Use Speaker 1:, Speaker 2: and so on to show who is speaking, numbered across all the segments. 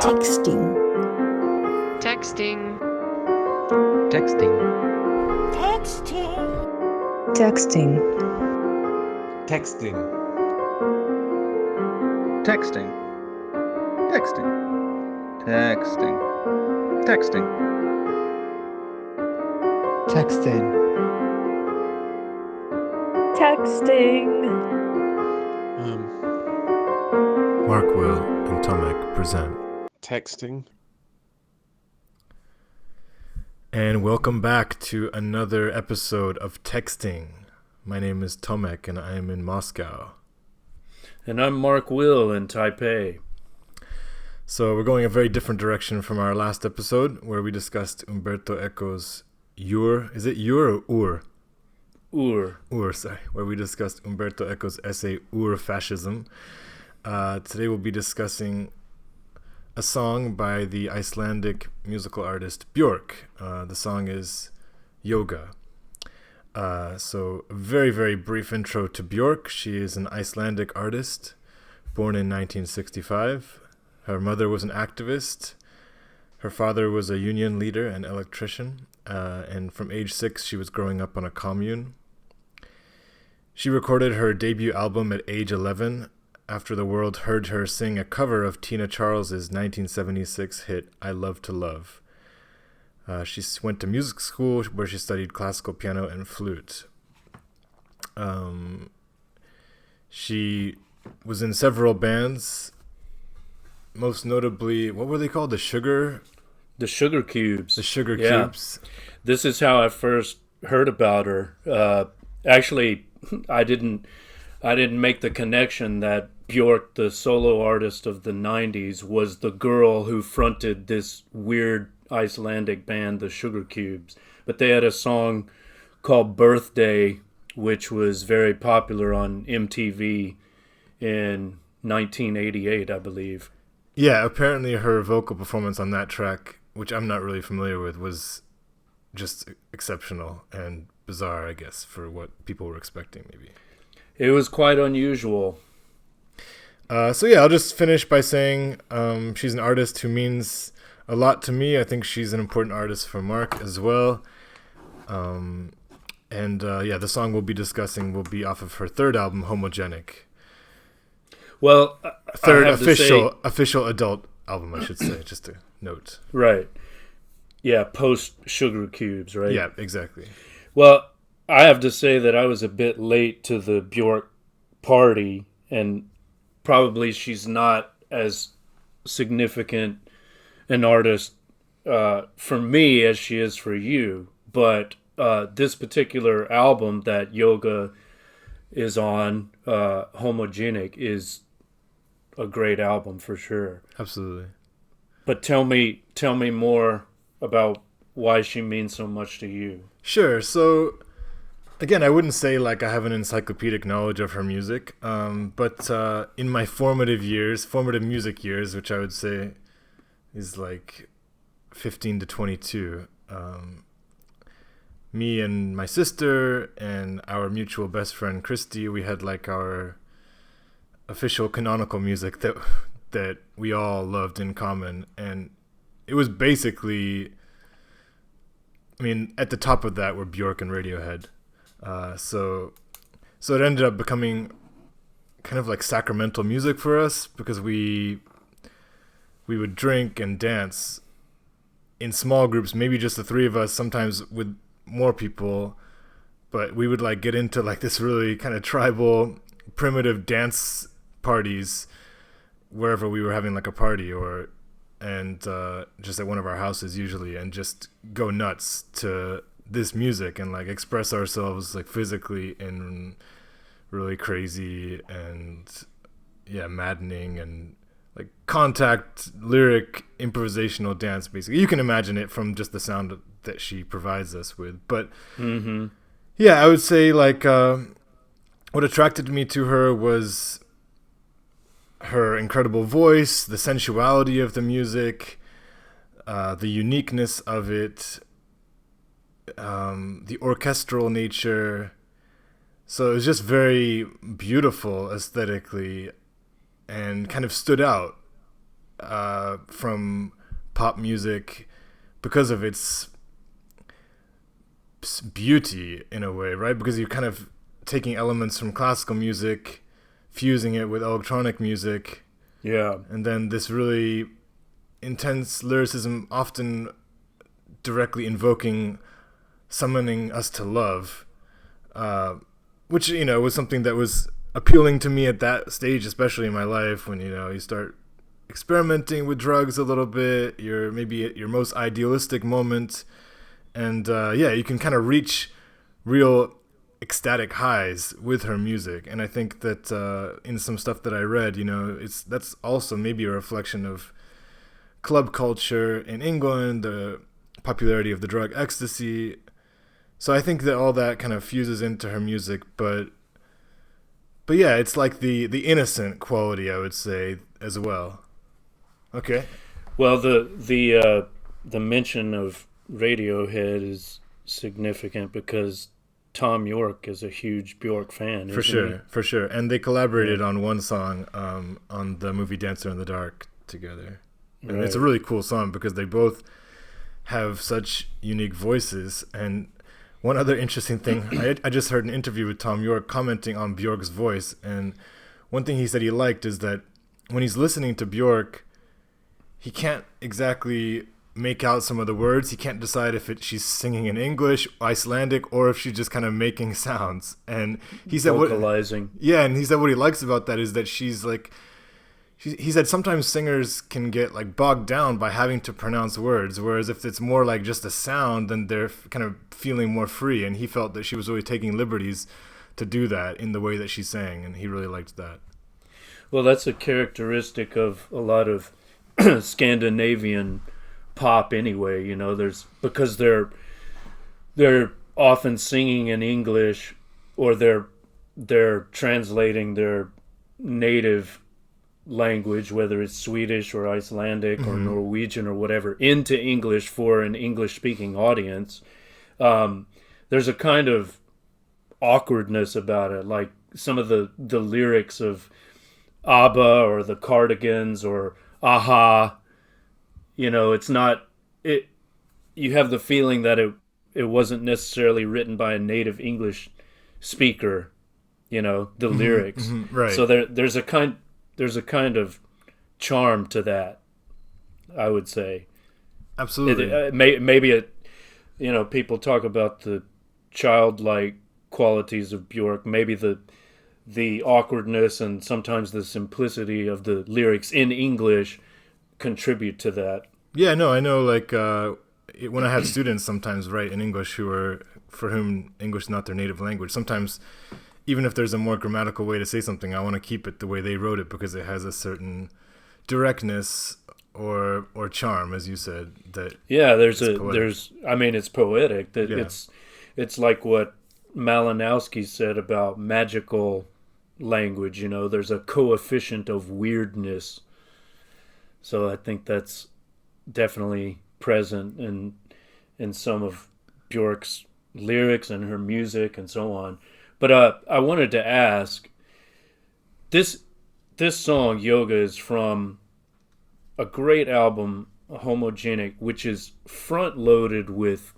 Speaker 1: Texting.
Speaker 2: Texting.
Speaker 3: Texting.
Speaker 1: Texting.
Speaker 4: Texting.
Speaker 3: Texting. Texting. Texting. Texting.
Speaker 5: Texting.
Speaker 6: Texting.
Speaker 7: Mark, Will, and Tomek present
Speaker 4: Texting.
Speaker 7: And welcome back to another episode of Texting. My name is Tomek and I am in Moscow.
Speaker 8: And I'm Mark Will in Taipei.
Speaker 7: So we're going a very different direction from our last episode where we discussed Umberto Eco's Ur. Is it Ur or Ur?
Speaker 8: Ur.
Speaker 7: Sorry. Where we discussed Umberto Eco's essay Ur Fascism. Today we'll be discussing a song by the Icelandic musical artist Björk. The song is Jóga. So a very, very brief intro to Björk. She is an Icelandic artist born in 1965. Her mother was an activist. Her father was a union leader and electrician. And from age 6, she was growing up on a commune. She recorded her debut album at age 11 after the world heard her sing a cover of Tina Charles's 1976 hit I Love to Love. She went to music school where she studied classical piano and flute. She was in several bands, most notably, what were they called?
Speaker 8: The Sugar Cubes.
Speaker 7: The Sugar Cubes.
Speaker 8: This is how I first heard about her. Actually, I didn't make the connection that Björk, the solo artist of the 90s, was the girl who fronted this weird Icelandic band, the Sugar Cubes. But they had a song called Birthday, which was very popular on MTV in 1988, I believe.
Speaker 7: Yeah, apparently her vocal performance on that track, which I'm not really familiar with, was just exceptional and bizarre, I guess, for what people were expecting, maybe.
Speaker 8: It was quite unusual.
Speaker 7: So yeah, I'll just finish by saying she's an artist who means a lot to me. I think she's an important artist for Mark as well. The song we'll be discussing will be off of her third album, Homogenic.
Speaker 8: Well,
Speaker 7: third official adult album, I should say, just to note.
Speaker 8: Right. Yeah, post Sugar Cubes, right?
Speaker 7: Yeah, exactly.
Speaker 8: Well, I have to say that I was a bit late to the Björk party, and probably she's not as significant an artist for me as she is for you. But this particular album that Jóga is on, Homogenic, is a great album for sure.
Speaker 7: Absolutely.
Speaker 8: But tell me more about why she means so much to you.
Speaker 7: Sure. So, again, I wouldn't say like I have an encyclopedic knowledge of her music, but in my formative music years, which I would say is like 15 to 22, me and my sister and our mutual best friend Christy, we had like our official canonical music that we all loved in common, and it was basically, I mean, at the top of that were Björk and Radiohead. So it ended up becoming kind of like sacramental music for us because we would drink and dance in small groups, maybe just the three of us, sometimes with more people, but we would like get into like this really kind of tribal, primitive dance parties wherever we were having like a party and just at one of our houses usually, and just go nuts to this music and like express ourselves like physically in really crazy and maddening and like contact lyric improvisational dance. Basically, you can imagine it from just the sound that she provides us with. But I would say like what attracted me to her was her incredible voice, the sensuality of the music, the uniqueness of it, the orchestral nature. So it was just very beautiful aesthetically and kind of stood out from pop music because of its beauty in a way, right? Because you're kind of taking elements from classical music, fusing it with electronic music.
Speaker 8: Yeah.
Speaker 7: And then this really intense lyricism, often directly invoking, summoning us to love, which, you know, was something that was appealing to me at that stage, especially in my life, when, you know, you start experimenting with drugs a little bit, you're maybe at your most idealistic moment, and you can kind of reach real ecstatic highs with her music. And I think that in some stuff that I read, you know, that's also maybe a reflection of club culture in England, the popularity of the drug ecstasy. So I think that all that kind of fuses into her music, but yeah, it's like the innocent quality, I would say, as well. Okay.
Speaker 8: Well, the mention of Radiohead is significant because Tom York is a huge Björk fan.
Speaker 7: For sure. And they collaborated on one song on the movie Dancer in the Dark together. And
Speaker 8: Right.
Speaker 7: It's a really cool song because they both have such unique voices. And one other interesting thing, I just heard an interview with Tom York commenting on Björk's voice. And one thing he said he liked is that when he's listening to Björk, he can't exactly make out some of the words. He can't decide if she's singing in English, Icelandic, or if she's just kind of making sounds. And he said
Speaker 8: vocalizing.
Speaker 7: And he said what he likes about that is that she's like, he said sometimes singers can get like bogged down by having to pronounce words, whereas if it's more like just a sound, then they're kind of feeling more free. And he felt that she was really taking liberties to do that in the way that she sang, and he really liked that.
Speaker 8: Well, that's a characteristic of a lot of Scandinavian pop anyway, you know, because they're often singing in English, or they're translating their native language, whether it's Swedish or Icelandic or Norwegian or whatever, into English for an English speaking audience. There's a kind of awkwardness about it, like some of the lyrics of ABBA or the Cardigans or Aha. You know, you have the feeling that it wasn't necessarily written by a native English speaker, you know, the lyrics.
Speaker 7: Right.
Speaker 8: So there's a kind of charm to that, I would say.
Speaker 7: Absolutely.
Speaker 8: Maybe you know, people talk about the childlike qualities of Björk, maybe the awkwardness and sometimes the simplicity of the lyrics in English contribute to that.
Speaker 7: Yeah, no, I know, like, when I have students sometimes write in English for whom English is not their native language, sometimes even if there's a more grammatical way to say something, I want to keep it the way they wrote it because it has a certain directness or charm, as you said. That it's poetic. That Yeah.
Speaker 8: It's like what Malinowski said about magical language. You know, there's a coefficient of weirdness. So I think that's definitely present in some of Björk's lyrics and her music and so on. But I wanted to ask, this song Yoga is from a great album, Homogenic, which is front loaded with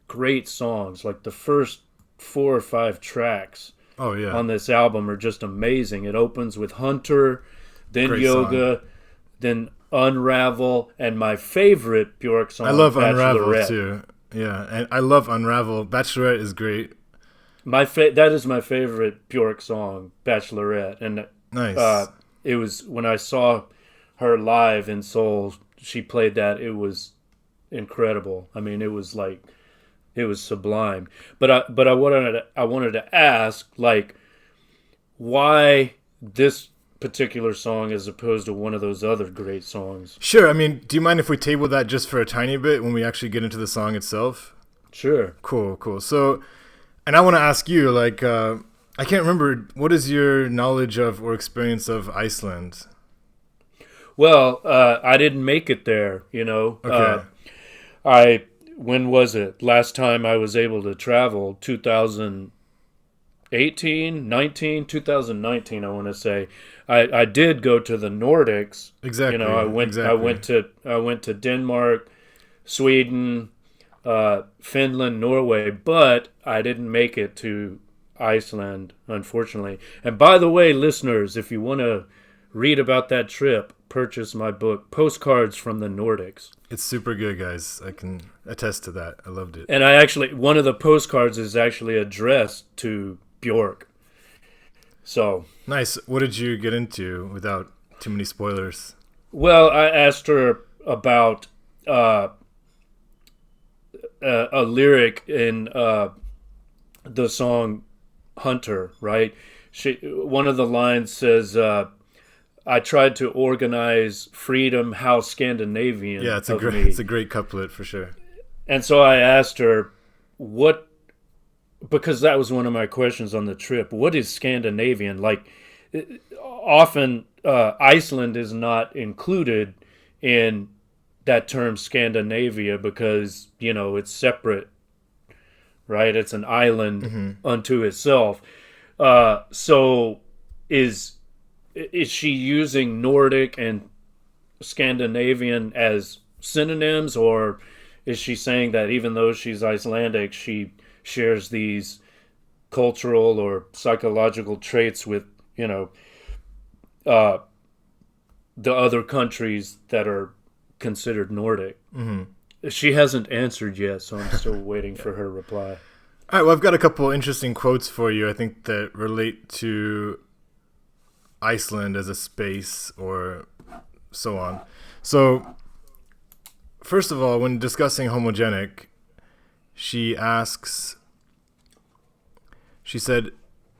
Speaker 8: great songs. Like the first 4 or 5 tracks on this album are just amazing. It opens with Hunter, then
Speaker 7: Great
Speaker 8: Yoga,
Speaker 7: song.
Speaker 8: then Unravel, and my favorite Björk song,
Speaker 7: I love
Speaker 8: Bachelorette.
Speaker 7: Unravel too. Yeah, and I love Unravel. Bachelorette is great.
Speaker 8: That is my favorite Björk song, Bachelorette, and
Speaker 7: Nice.
Speaker 8: it was when I saw her live in Seoul. She played that. It was incredible. I mean, it was sublime. But I wanted to ask, like, why this particular song as opposed to one of those other great songs?
Speaker 7: Sure. I mean, do you mind if we table that just for a tiny bit when we actually get into the song itself?
Speaker 8: Sure.
Speaker 7: Cool. So, and I want to ask you, like, I can't remember, what is your knowledge of or experience of Iceland?
Speaker 8: Well, I didn't make it there, you know.
Speaker 7: Okay.
Speaker 8: When was it? Last time I was able to travel, 2000, 2019, I want to say. I did go to the Nordics.
Speaker 7: Exactly.
Speaker 8: You know, I went to Denmark, Sweden, Finland, Norway, but I didn't make it to Iceland, unfortunately. And by the way, listeners, if you want to read about that trip, purchase my book, Postcards from the Nordics.
Speaker 7: It's super good, guys. I can attest to that. I loved it.
Speaker 8: And one of the postcards is actually addressed to Björk. So
Speaker 7: Nice. What did you get into without too many spoilers?
Speaker 8: well, I asked her about a lyric in the song Hunter, right? One of the lines says, I tried to organize freedom, how Scandinavian.
Speaker 7: Yeah, it's a great couplet for sure.
Speaker 8: And so I asked her, what, because that was one of my questions on the trip, what is Scandinavian? Like, often Iceland is not included in that term Scandinavia because, you know, it's separate, right? It's an island unto itself. So is she using Nordic and Scandinavian as synonyms, or is she saying that even though she's Icelandic, she shares these cultural or psychological traits with, you know, the other countries that are considered Nordic? She hasn't answered yet, so I'm still waiting for her reply.
Speaker 7: All right, well, I've got a couple interesting quotes for you, I think, that relate to Iceland as a space or so on. So, first of all, when discussing homogenic, she said,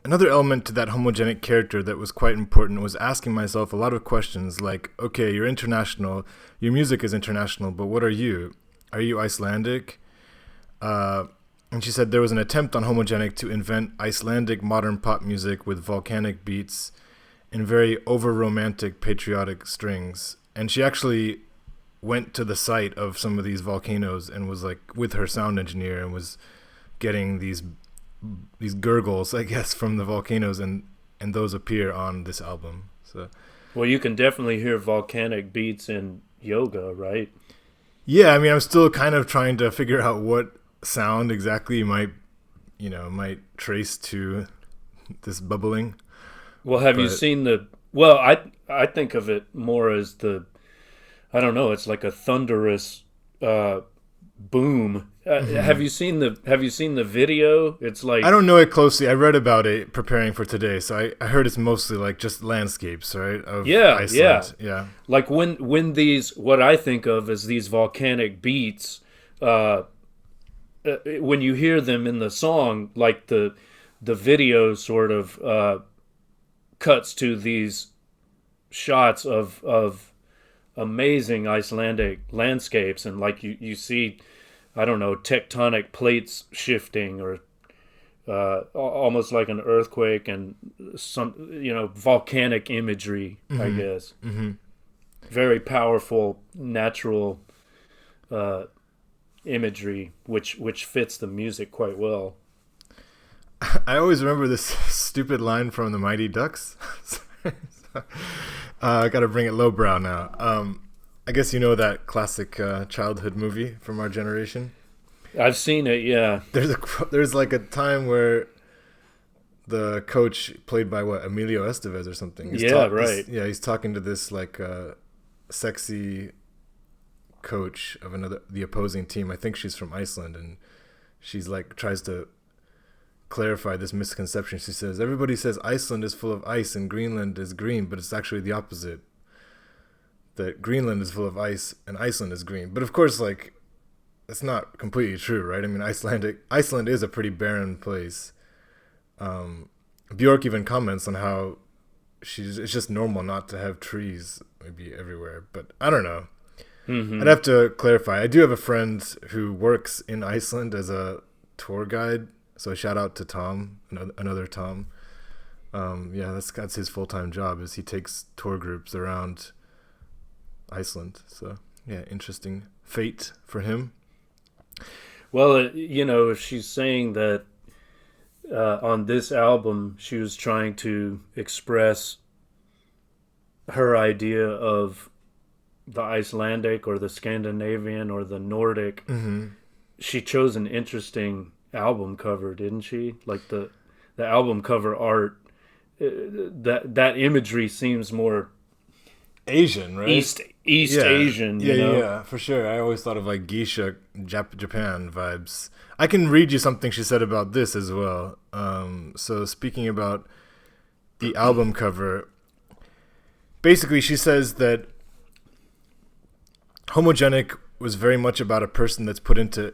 Speaker 7: another element to that homogenic character that was quite important was asking myself a lot of questions like, okay, you're international, your music is international, but what are you? Are you Icelandic? And she said there was an attempt on homogenic to invent Icelandic modern pop music with volcanic beats and very over-romantic patriotic strings. And she actually went to the site of some of these volcanoes and was like with her sound engineer and was getting these gurgles, I guess, from the volcanoes, and those appear on this album. So,
Speaker 8: well, you can definitely hear volcanic beats in Yoga, right?
Speaker 7: Yeah, I mean, I'm still kind of trying to figure out what sound exactly might trace to this bubbling.
Speaker 8: Well, have you seen the? Well, I think of it more as I don't know. It's like a thunderous boom. Have you seen the video? It's like,
Speaker 7: I don't know it closely. I read about it preparing for today, so I heard it's mostly like just landscapes, right? Of Iceland. Yeah.
Speaker 8: Like when these, what I think of as these volcanic beats, when you hear them in the song, like the video sort of cuts to these shots of amazing Icelandic landscapes, and like you see, I don't know, tectonic plates shifting, or almost like an earthquake, and some, you know, volcanic imagery, I guess. Very powerful natural imagery, which fits the music quite well.
Speaker 7: I always remember this stupid line from the Mighty Ducks. I gotta bring it lowbrow now. I guess you know that classic childhood movie from our generation.
Speaker 8: I've seen it, yeah.
Speaker 7: There's like a time where the coach, played by Emilio Estevez or something.
Speaker 8: Right.
Speaker 7: He's talking to this like sexy coach of the opposing team. I think she's from Iceland, and she's like tries to clarify this misconception. She says, everybody says Iceland is full of ice and Greenland is green, but it's actually the opposite. That Greenland is full of ice and Iceland is green. But of course, like, that's not completely true, right? I mean, Iceland is a pretty barren place. Björk even comments on how it's just normal not to have trees maybe everywhere, but I don't know. I'd have to clarify. I do have a friend who works in Iceland as a tour guide, so shout out to Tom, another Tom. That's his full-time job, is he takes tour groups around Iceland. So yeah, interesting fate for him.
Speaker 8: Well, you know, if she's saying that on this album, she was trying to express her idea of the Icelandic or the Scandinavian or the Nordic.
Speaker 7: Mm-hmm.
Speaker 8: She chose an interesting album cover, didn't she? Like the album cover art, that imagery seems more
Speaker 7: Asian, right?
Speaker 8: East Asian.
Speaker 7: Yeah, for sure. I always thought of like geisha Japan vibes. I can read you something she said about this as well. So speaking about the album cover, basically she says that Homogenic was very much about a person that's put into,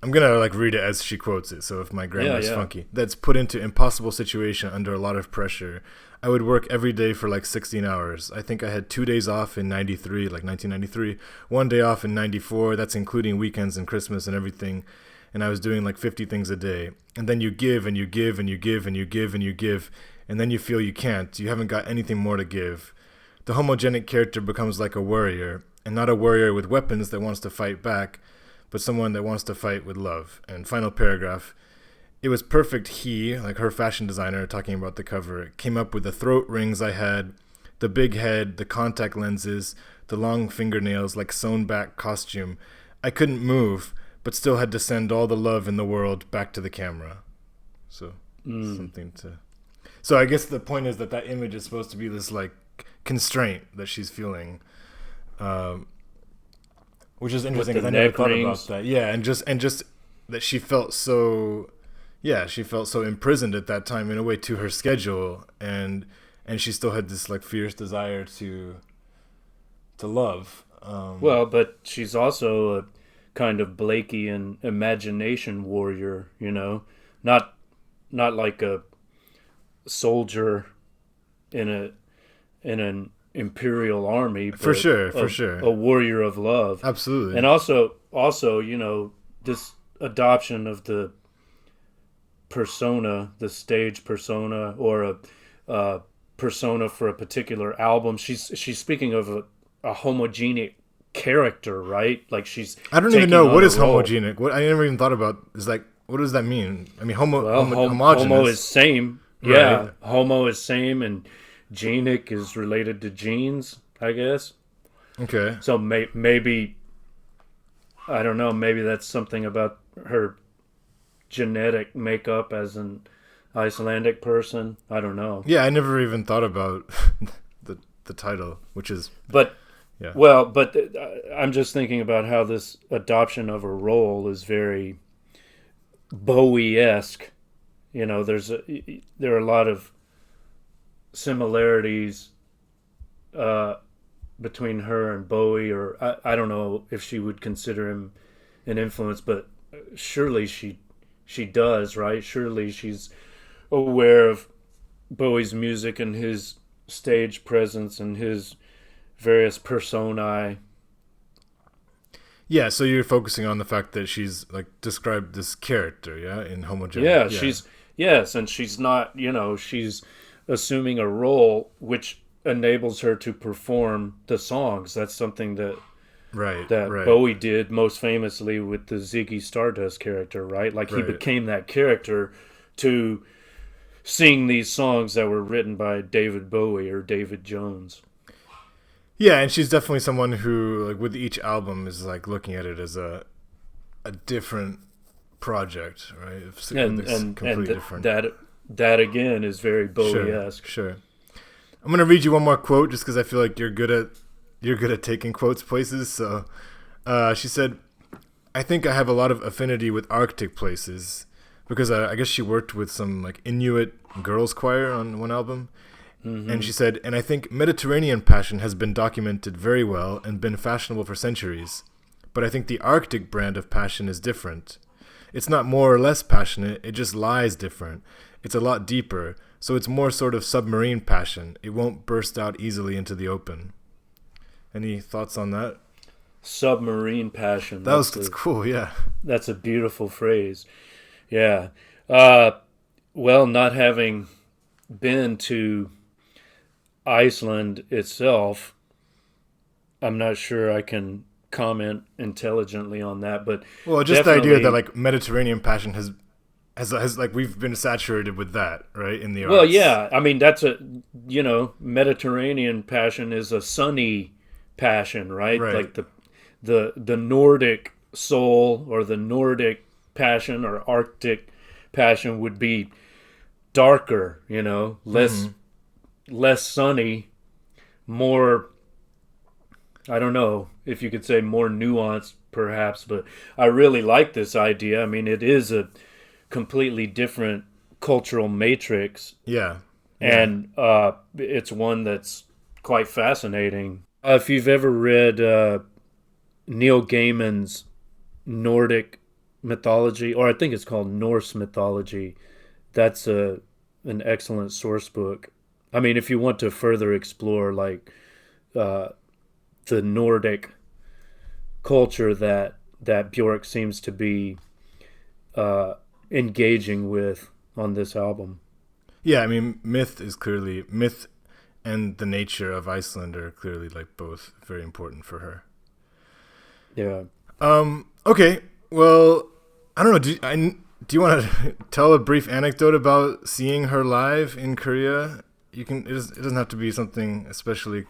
Speaker 7: I'm gonna like read it as she quotes it, so if my grammar is funky, that's put into impossible situation under a lot of pressure. I would work every day for like 16 hours. I think I had 2 days off in 93, like 1993, 1 day off in 94, that's including weekends and Christmas and everything, and I was doing like 50 things a day. And then you give and you give and you give and you give and you give, and then you feel you can't, you haven't got anything more to give. The homogenic character becomes like a warrior, and not a warrior with weapons that wants to fight back, but someone that wants to fight with love. And final paragraph, it was perfect he, like her fashion designer talking about the cover, came up with the throat rings I had, the big head, the contact lenses, the long fingernails, like sewn back costume. I couldn't move, but still had to send all the love in the world back to the camera. So, something to... So I guess the point is that image is supposed to be this like constraint that she's feeling, which is interesting because I never thought about that. Yeah, and just that she felt so imprisoned at that time in a way to her schedule, and she still had this like fierce desire to love.
Speaker 8: Well, but she's also a kind of Blakean imagination warrior, you know, not like a soldier in an imperial army, but
Speaker 7: for sure
Speaker 8: a warrior of love.
Speaker 7: Absolutely.
Speaker 8: And also you know, this adoption of the persona, the stage persona, or a persona for a particular album. She's speaking of a homogenic character, right? Like she's
Speaker 7: I don't even know what is homogenic. What I never even thought about is like, what does that mean? I mean, homogeneous.
Speaker 8: Homo is same.
Speaker 7: Right.
Speaker 8: Yeah, homo is same, and genic is related to genes, I guess.
Speaker 7: Okay.
Speaker 8: So maybe, I don't know, maybe that's something about her genetic makeup as an Icelandic person. I don't know.
Speaker 7: Yeah, I never even thought about the title, which is...
Speaker 8: But,
Speaker 7: yeah.
Speaker 8: Well, but I'm just thinking about how this adoption of a role is very Bowie-esque. You know, there are a lot of similarities between her and Bowie, or I don't know if she would consider him an influence, but surely she does, right? Surely she's aware of Bowie's music and his stage presence and his various personae.
Speaker 7: Yeah, so you're focusing on the fact that she's like described this character, yeah, in homogenic.
Speaker 8: Yeah, yes, and she's not, you know, she's assuming a role which enables her to perform the songs. That's something that Bowie did most famously with the Ziggy Stardust character, right? Like he became that character to sing these songs that were written by David Bowie or David Jones.
Speaker 7: Yeah, and she's definitely someone who, like, with each album is like looking at it as a different project, right?
Speaker 8: And
Speaker 7: completely different.
Speaker 8: That again is very Bowie-esque.
Speaker 7: Sure. I'm gonna read you one more quote just because I feel like you're good at taking quotes places. So, she said, "I think I have a lot of affinity with Arctic places because I guess she worked with some like Inuit girls choir on one album." Mm-hmm. And she said, "And I think Mediterranean passion has been documented very well and been fashionable for centuries. But I think the Arctic brand of passion is different. It's not more or less passionate, it just lies different. It's a lot deeper, so it's more sort of submarine passion. It won't burst out easily into the open." Any thoughts on that?
Speaker 8: Submarine passion.
Speaker 7: That's cool, yeah.
Speaker 8: That's a beautiful phrase. Yeah. Well, not having been to Iceland itself, I'm not sure I can comment intelligently on that, but
Speaker 7: well, just the idea that like Mediterranean passion has has like we've been saturated with that, right? In the arts.
Speaker 8: Well, yeah. I mean, that's Mediterranean passion is a sunny passion, right?
Speaker 7: Right.
Speaker 8: Like the Nordic soul or the Nordic passion or Arctic passion would be darker, less sunny, more, I don't know if you could say more nuanced perhaps, but I really like this idea. I mean, it is a completely different cultural matrix.
Speaker 7: Yeah.
Speaker 8: And it's one that's quite fascinating. If you've ever read Neil Gaiman's Nordic mythology, or I think it's called Norse mythology, that's an excellent source book. I mean, if you want to further explore like the Nordic culture that Björk seems to be engaging with on this album.
Speaker 7: Yeah, I mean, myth and the nature of Iceland are clearly like both very important for her.
Speaker 8: Yeah.
Speaker 7: Okay. Well, I don't know. Do you want to tell a brief anecdote about seeing her live in Korea? You can. It doesn't have to be something especially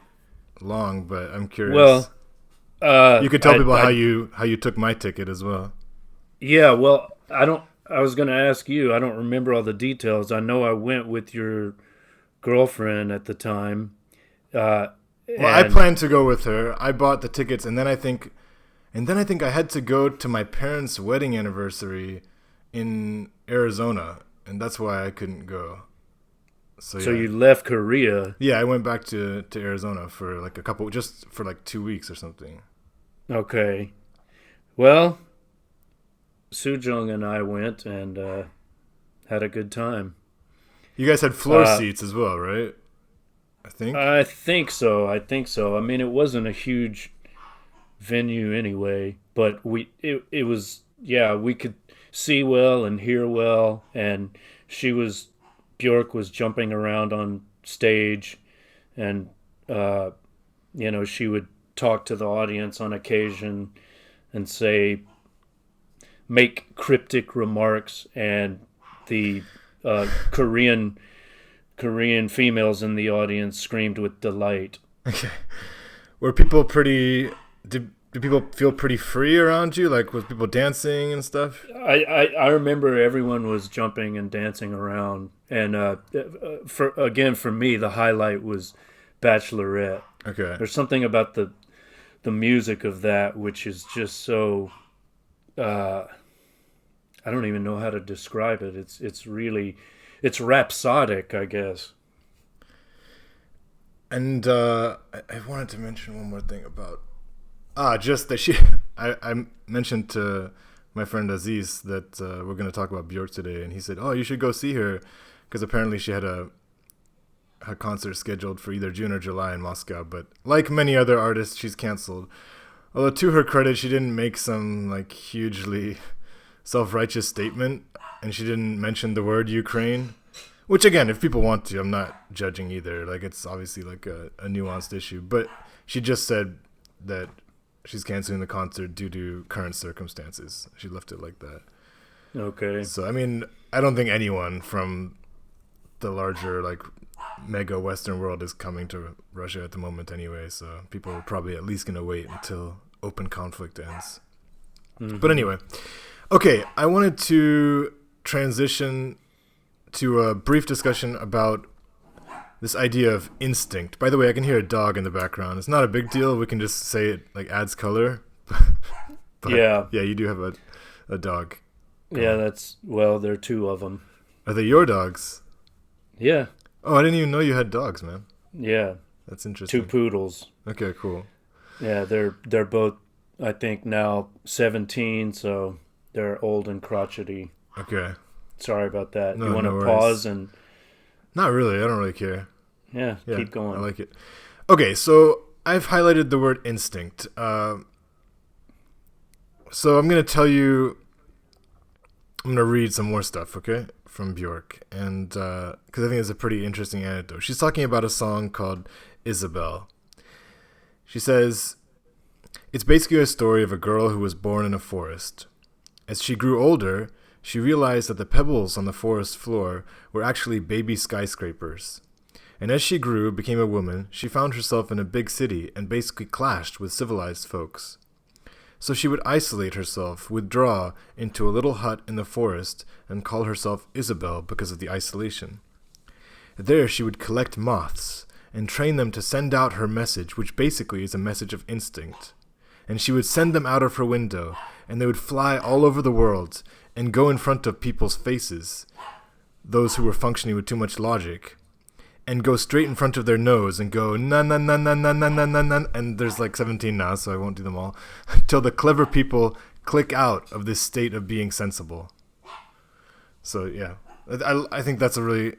Speaker 7: long, but I'm curious.
Speaker 8: Well,
Speaker 7: you could tell people how you took my ticket as well.
Speaker 8: Yeah. Well, I was going to ask you. I don't remember all the details. I know I went with your girlfriend at the time.
Speaker 7: Well, I planned to go with her. I bought the tickets, and then I think I had to go to my parents' wedding anniversary in Arizona, and that's why I couldn't go. So
Speaker 8: you left Korea.
Speaker 7: Yeah, I went back to Arizona for like just for like 2 weeks or something.
Speaker 8: Okay. Well, Sujong and I went and had a good time.
Speaker 7: You guys had floor seats as well, right? I think so. I mean, it wasn't a huge venue anyway, but it was, yeah, we could see well and hear well, and Björk was jumping around on stage, and she would talk to the audience on occasion and make cryptic remarks, and the Korean females in the audience screamed with delight. Okay. Were people pretty? Did people feel pretty free around you? Like, was people dancing and stuff?
Speaker 8: I remember everyone was jumping and dancing around, and for me, the highlight was Bachelorette.
Speaker 7: Okay.
Speaker 8: There's something about the music of that which is just so. I don't even know how to describe it. It's rhapsodic, I guess.
Speaker 7: And I wanted to mention one more thing about just that I mentioned to my friend Aziz that we're going to talk about Björk today, and he said, "Oh, you should go see her," because apparently she had her concert scheduled for either June or July in Moscow. But like many other artists, she's canceled. Although to her credit, she didn't make some like hugely self-righteous statement, and she didn't mention the word Ukraine. Which again, if people want to, I'm not judging either. Like, it's obviously like a nuanced issue, but she just said that she's canceling the concert due to current circumstances. She left it like that.
Speaker 8: Okay.
Speaker 7: So I mean, I don't think anyone from the larger like mega Western world is coming to Russia at the moment anyway. So people are probably at least gonna wait until open conflict ends. Mm-hmm. But anyway, okay, I wanted to transition to a brief discussion about this idea of instinct. By the way, I can hear a dog in the background. It's not a big deal. We can just say it like adds color. But,
Speaker 8: yeah.
Speaker 7: Yeah, you do have a dog.
Speaker 8: Yeah, there are two of them.
Speaker 7: Are they your dogs?
Speaker 8: Yeah.
Speaker 7: Oh, I didn't even know you had dogs, man.
Speaker 8: Yeah.
Speaker 7: That's interesting.
Speaker 8: 2 poodles.
Speaker 7: Okay, cool.
Speaker 8: Yeah, they're both, I think, now 17, so they're old and crotchety.
Speaker 7: Okay.
Speaker 8: Sorry about that.
Speaker 7: No,
Speaker 8: you want to
Speaker 7: no
Speaker 8: pause and...
Speaker 7: Not really. I don't really care.
Speaker 8: Yeah, keep going.
Speaker 7: I like it. Okay, so I've highlighted the word instinct. So I'm going to tell you... I'm going to read some more stuff, okay, from Björk. And because I think it's a pretty interesting anecdote. She's talking about a song called Isabel. She says, "It's basically a story of a girl who was born in a forest. As she grew older, she realized that the pebbles on the forest floor were actually baby skyscrapers. And as she grew, became a woman, she found herself in a big city and basically clashed with civilized folks. So she would isolate herself, withdraw into a little hut in the forest, and call herself Isabel because of the isolation. There she would collect moths and train them to send out her message, which basically is a message of instinct. And she would send them out of her window, and they would fly all over the world and go in front of people's faces, those who were functioning with too much logic, and go straight in front of their nose and go na na na na na na na na na, and there's like 17 now, so I won't do them all, till the clever people click out of this state of being sensible. So yeah, I think that's a really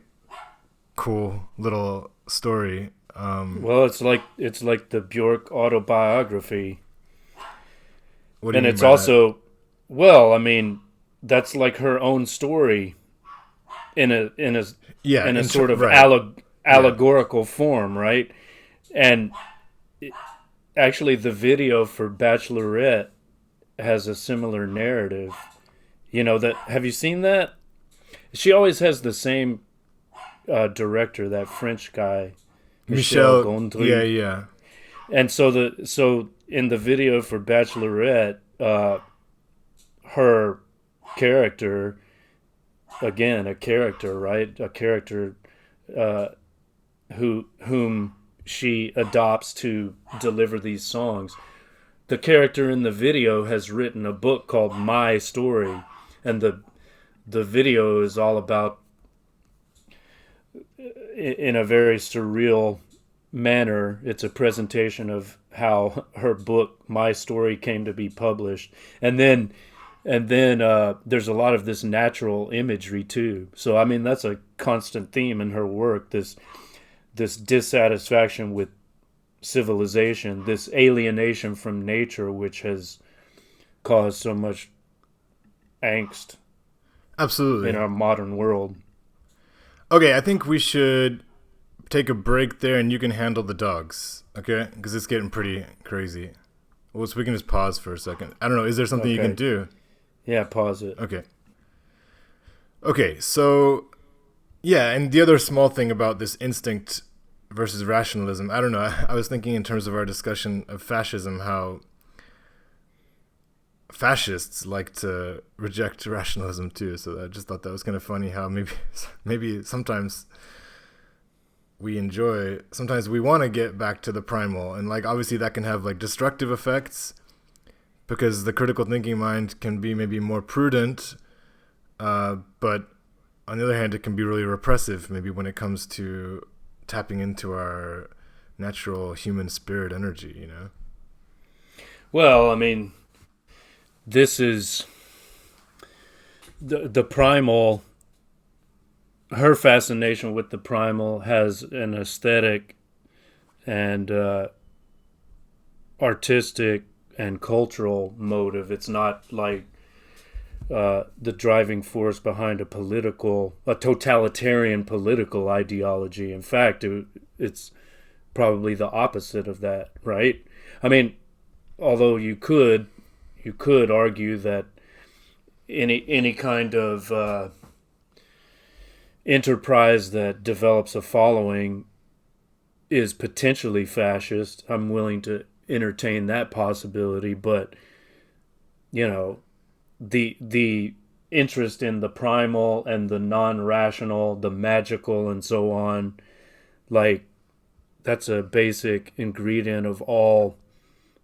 Speaker 7: cool little story.
Speaker 8: Well, it's like the Björk autobiography,
Speaker 7: What do you
Speaker 8: and
Speaker 7: mean
Speaker 8: it's
Speaker 7: by
Speaker 8: also, well, I mean, that's like her own story in a sort of
Speaker 7: right.
Speaker 8: allegorical form, right? And actually, the video for Bachelorette has a similar narrative. You know that? Have you seen that? She always has the same director, that French guy, Michel Gondry.
Speaker 7: Yeah.
Speaker 8: And so in the video for Bachelorette, her character, again, a character, right? A character whom she adopts to deliver these songs. The character in the video has written a book called My Story, and the video is all about, in a very surreal manner, it's a presentation of how her book My Story came to be published, and then there's a lot of this natural imagery too. So I mean, that's a constant theme in her work, this dissatisfaction with civilization, this alienation from nature, which has caused so much angst
Speaker 7: Absolutely
Speaker 8: in our modern world.
Speaker 7: Okay, I think we should take a break there, and you can handle the dogs, okay? Because it's getting pretty crazy. Well, so we can just pause for a second. I don't know. Is there something you
Speaker 8: Okay.
Speaker 7: can do?
Speaker 8: Yeah, pause it.
Speaker 7: Okay, so, yeah, and the other small thing about this instinct versus rationalism, I don't know. I was thinking in terms of our discussion of fascism, how fascists like to reject rationalism too. So I just thought that was kind of funny how maybe sometimes we want to get back to the primal, and like obviously that can have like destructive effects because the critical thinking mind can be maybe more prudent, but on the other hand it can be really repressive maybe when it comes to tapping into our natural human spirit energy, you know?
Speaker 8: Well, I mean, this is the primal. Her fascination with the primal has an aesthetic and artistic and cultural motive. It's not like the driving force behind a totalitarian political ideology. In fact, it's probably the opposite of that, right? I mean, although you could argue that any kind of enterprise that develops a following is potentially fascist. I'm willing to entertain that possibility, but you know, the interest in the primal and the non-rational, the magical and so on, like that's a basic ingredient of all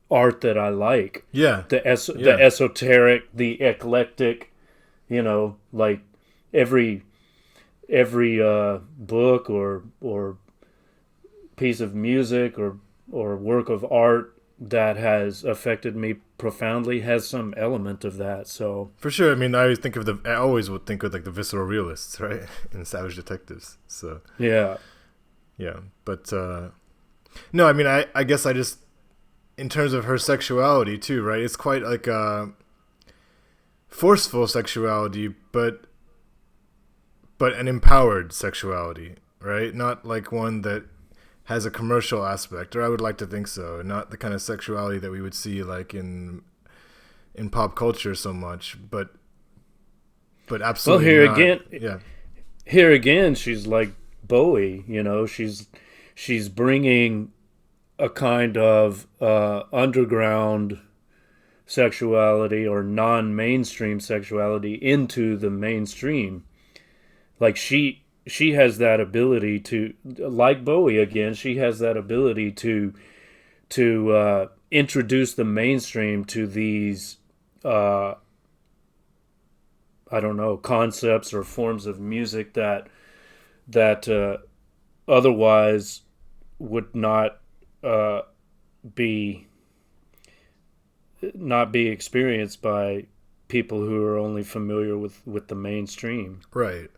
Speaker 8: art that I like.
Speaker 7: Yeah.
Speaker 8: The esoteric, the eclectic, you know, like every book or piece of music or work of art that has affected me profoundly has some element of that. So
Speaker 7: for sure. I mean, I always would think of like the visceral realists, right? In Savage Detectives. So
Speaker 8: yeah.
Speaker 7: But no, I mean, I guess I just, in terms of her sexuality too, right? It's quite like a forceful sexuality, but an empowered sexuality, right? Not like one that has a commercial aspect, or I would like to think so. Not the kind of sexuality that we would see like in pop culture so much, but but absolutely
Speaker 8: here
Speaker 7: not.
Speaker 8: again,
Speaker 7: Yeah.
Speaker 8: here again, she's like Bowie. You know, she's bringing a kind of underground sexuality or non-mainstream sexuality into the mainstream. Like she has that ability to, like Bowie again, she has that ability to introduce the mainstream to these I don't know, concepts or forms of music that otherwise would not be experienced by people who are only familiar with the mainstream.
Speaker 7: Right.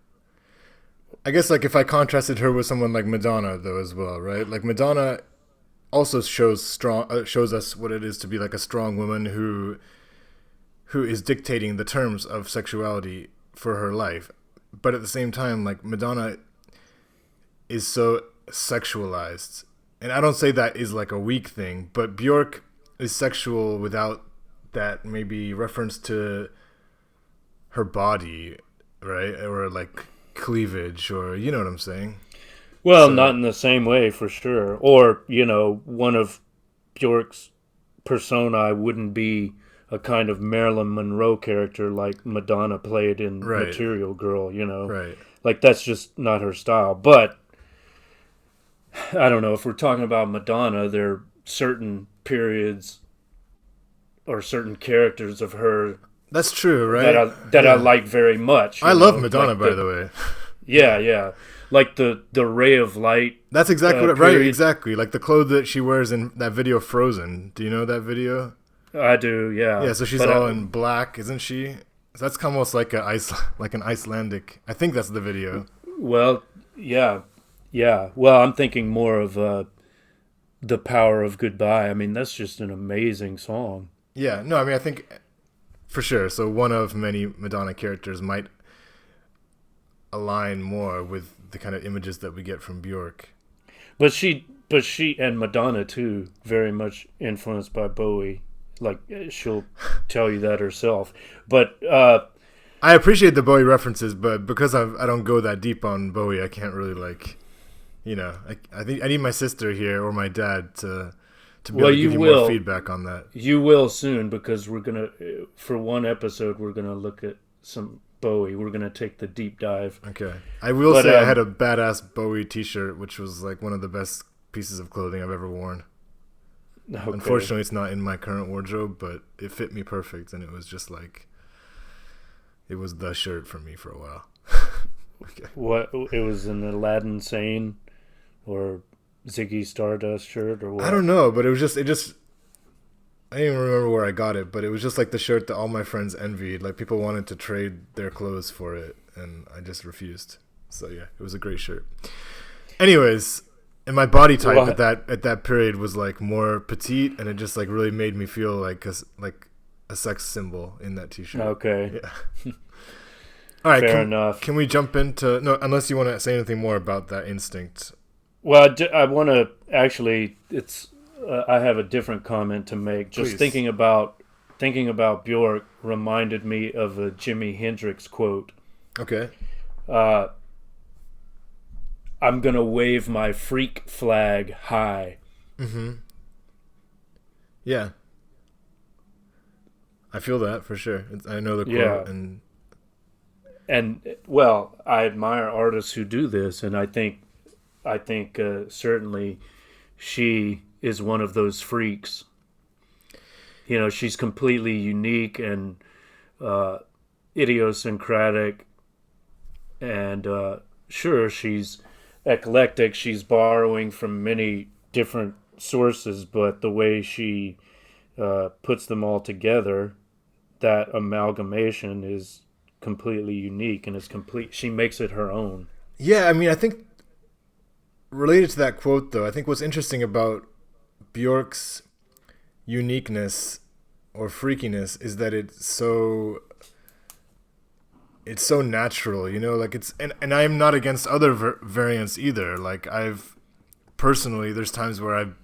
Speaker 7: I guess like if I contrasted her with someone like Madonna though as well, right? Like Madonna also shows us what it is to be like a strong woman who is dictating the terms of sexuality for her life. But at the same time, like Madonna is so sexualized. And I don't say that is like a weak thing, but Björk is sexual without that maybe reference to her body, right? Or like cleavage, or you know what I'm saying?
Speaker 8: Well, not in the same way for sure. Or, you know, one of Björk's personae wouldn't be a kind of Marilyn Monroe character like Madonna played in Material Girl, you know.
Speaker 7: Right.
Speaker 8: Like that's just not her style. But I don't know, if we're talking about Madonna, there are certain periods or certain characters of her
Speaker 7: that's true, right?
Speaker 8: I like very much.
Speaker 7: I love Madonna, by the way.
Speaker 8: Yeah. Like the Ray of Light.
Speaker 7: That's exactly right. Exactly. Like the clothes that she wears in that video Frozen. Do you know that video?
Speaker 8: I do, yeah.
Speaker 7: Yeah, so she's all in black, isn't she? So that's almost like an Icelandic. I think that's the video.
Speaker 8: Well, yeah. Well, I'm thinking more of The Power of Goodbye. I mean, that's just an amazing song.
Speaker 7: Yeah, no, I mean, I think for sure. So one of many Madonna characters might align more with the kind of images that we get from Björk.
Speaker 8: But she and Madonna too, very much influenced by Bowie. Like she'll tell you that herself. But
Speaker 7: I appreciate the Bowie references, but because I don't go that deep on Bowie, I can't really like, you know, I think I need my sister here or my dad to be able to give you more feedback on that.
Speaker 8: You will soon, because we're gonna, for one episode, we're gonna look at some Bowie. We're gonna take the deep dive.
Speaker 7: Okay. I will say I had a badass Bowie T-shirt, which was like one of the best pieces of clothing I've ever worn. Okay. Unfortunately, it's not in my current wardrobe, but it fit me perfect, and it was just like, it was the shirt for me for a while. Okay.
Speaker 8: What, it was an Aladdin Sane or Ziggy Stardust shirt or what?
Speaker 7: I don't know, but it just I didn't even remember where I got it, but it was just like the shirt that all my friends envied. Like people wanted to trade their clothes for it, and I just refused. So yeah, it was a great shirt. Anyways, and my body type at that period was like more petite, and it just like really made me feel like a sex symbol in that T-shirt.
Speaker 8: Okay.
Speaker 7: Yeah. All right.
Speaker 8: Fair enough.
Speaker 7: Can we jump into unless you want to say anything more about that instinct?
Speaker 8: Well, I want to actually. I have a different comment to make. Just
Speaker 7: Please.
Speaker 8: thinking about Björk reminded me of a Jimi Hendrix quote.
Speaker 7: Okay.
Speaker 8: I'm gonna wave my freak flag high.
Speaker 7: Mm-hmm. Yeah. I feel that for sure. I know the quote,
Speaker 8: and well, I admire artists who do this, and I think certainly she is one of those freaks. You know, she's completely unique and idiosyncratic, and sure, she's eclectic. She's borrowing from many different sources, but the way she puts them all together, that amalgamation is completely unique and is complete. She makes it her own.
Speaker 7: Yeah, I mean, I think related to that quote, though, I think what's interesting about Björk's uniqueness or freakiness is that it's so natural, you know, like it's, and I'm not against other variants either. Like I've personally, there's times where I've